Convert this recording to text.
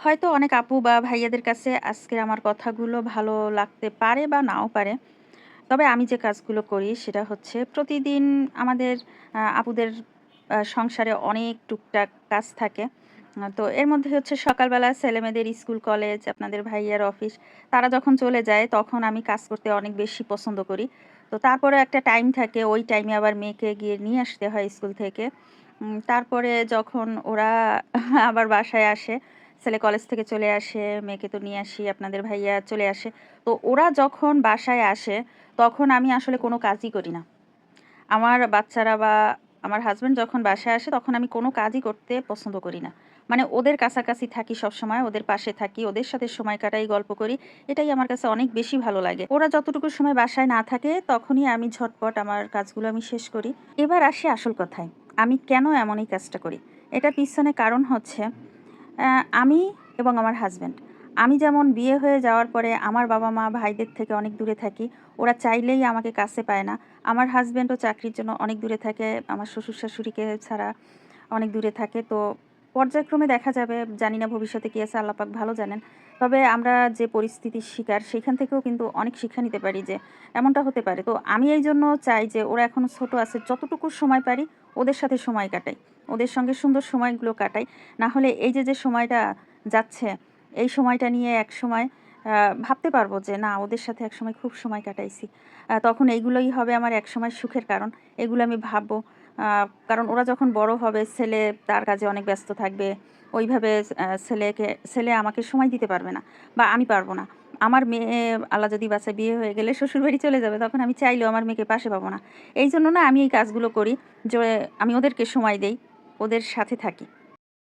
হয়তো অনেক আপু বা ভাইয়াদের কাছে আজকের আমার কথাগুলো ভালো লাগতে পারে বা নাও পারে। তবে আমি যে কাজগুলো করি সেটা হচ্ছে প্রতিদিন আমাদের আপুদের সংসারে অনেক টুকটাক কাজ থাকে। তো এর মধ্যে হচ্ছে সকালবেলা ছেলেমেয়েদের স্কুল, কলেজ, আপনাদের ভাইয়ার অফিস তারা যখন চলে যায় তখন আমি কাজ করতে অনেক বেশি পছন্দ করি। তো তারপরে একটা টাইম থাকে, ওই টাইমে আবার মেয়েকে গিয়ে নিয়ে আসতে হয় স্কুল থেকে। তারপরে যখন ওরা আবার বাসায় আসে, ছেলে কলেজ থেকে চলে আসে, মেয়েকে তো নিয়ে আসি, আপনাদের ভাইয়া চলে আসে। তো ওরা যখন বাসায় আসে তখন আমি আসলে কোনো কাজই করি না। আমার বাচ্চারা বা আমার হাসব্যান্ড যখন বাসায় আসে তখন আমি কোনো কাজই করতে পছন্দ করি না। মানে ওদের কাছাকাছি থাকি সবসময়, ওদের পাশে থাকি, ওদের সাথে সময় কাটাই, গল্প করি। এটাই আমার কাছে অনেক বেশি ভালো লাগে। ওরা যতটুকু সময় বাসায় না থাকে তখনই আমি ঝটপট আমার কাজগুলো আমি শেষ করি। এবার আসি আসল কথায়। আমি কেন এমন এই কাজটা করি? এটার পিছনে কারণ হচ্ছে আমি এবং আমার হাসব্যান্ড। আমি যেমন বিয়ে হয়ে যাওয়ার পরে আমার বাবা-মা ভাইদের থেকে অনেক দূরে থাকি। ওরা চাইলেই আমাকে কাছে পায় না। আমার হাসব্যান্ডও চাকরির জন্য অনেক দূরে থাকে। আমার শ্বশুর-শাশুড়িকে ছাড়া অনেক দূরে থাকে। তো পর্যায়ক্রমে দেখা যাবে, জানি না ভবিষ্যতে কি আছে, আল্লাহ পাক ভালো জানেন। তবে আমরা যে পরিস্থিতির শিকার সেখান থেকেও কিন্তু অনেক শিক্ষা নিতে পারি যে এমনটা হতে পারে। তো আমি এইজন্য চাই যে ওরা এখনো ছোট আছে, যতটুকু সময় পারি ওদের সাথে সময় কাটাই। ওদের সঙ্গে সুন্দর সময়গুলো কাটাই। না হলে এই যে সময়টা যাচ্ছে, এই সময়টা নিয়ে একসময় ভাবতে পারবো যে না, ওদের সাথে একসময় খুব সময় কাটাইছি। তখন এইগুলোই হবে আমার একসময় সুখের কারণ। এগুলো আমি ভাববো। কারণ ওরা যখন বড় হবে, ছেলে তার কাজে অনেক ব্যস্ত থাকবে। ওইভাবে ছেলে আমাকে সময় দিতে পারবে না বা আমি পারবো না। আমার মেয়ে, আল্লাহ যদি বাঁচায়, বিয়ে হয়ে গেলে শ্বশুরবাড়ি চলে যাবে। তখন আমি চাইলেও আমার মেয়েকে পাশে পাবো না। এইজন্য না আমি এই কাজগুলো করি যে আমি ওদেরকে সময় দেই, ওদের সাথে থাকি।